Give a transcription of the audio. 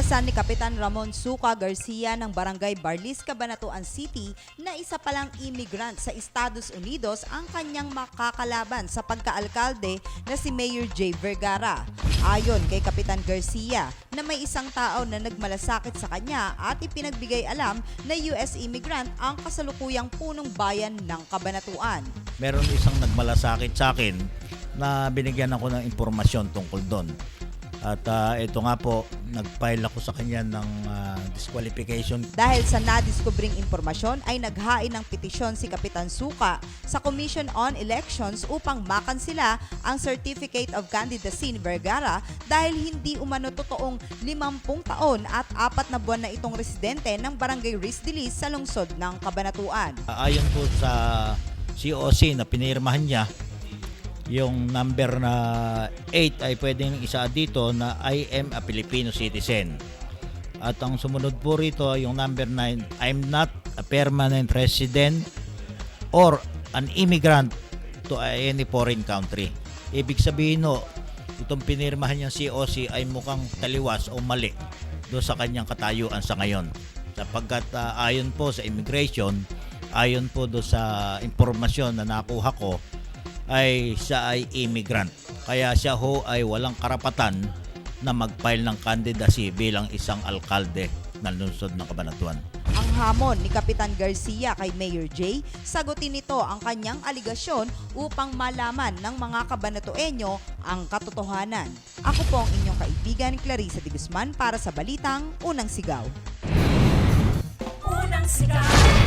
Inalasan ni Kapitan Ramon Suca Garcia ng Barangay Barlis, Cabanatuan City na isa palang immigrant sa Estados Unidos ang kanyang makakalaban sa pagkaalkalde na si Mayor Jay Vergara. Ayon kay Kapitan Garcia na may isang tao na nagmalasakit sa kanya at ipinagbigay alam na US immigrant ang kasalukuyang punong bayan ng Cabanatuan. Meron isang nagmalasakit sa akin na binigyan ako ng impormasyon tungkol doon. At ito nga po, nag-file ako sa kanya ng disqualification. Dahil sa nadiskubring impormasyon ay naghain ng petisyon si Kapitan Suca sa Commission on Elections upang makansila ang Certificate of Candidacy ni Vergara dahil hindi umano totoong 50 taon at 4 na buwan na itong residente ng Barangay Risdilis sa lungsod ng Cabanatuan. Ayon po sa COC na pinirmahan niya, yung number na 8 ay pwedeng isa dito na I am a Filipino citizen. At ang sumunod po rito, yung number 9, I'm not a permanent resident or an immigrant to any foreign country. Ibig sabihin no, itong pinirmahan niyang COC ay mukhang taliwas o mali do sa kanyang katayuan sa ngayon. Sapagkat ayon po sa immigration, ayon po do sa impormasyon na nakuha ko, ay siya ay immigrant. Kaya siya ho ay walang karapatan na mag-file ng candidacy bilang isang alkalde ng lungsod ng Cabanatuan. Ang hamon ni Kapitan Garcia kay Mayor Jay, sagutin nito ang kanyang aligasyon upang malaman ng mga Cabanatueño ang katotohanan. Ako po ang inyong kaibigan Clarissa de Guzman para sa Balitang Unang Sigaw. Unang Sigaw.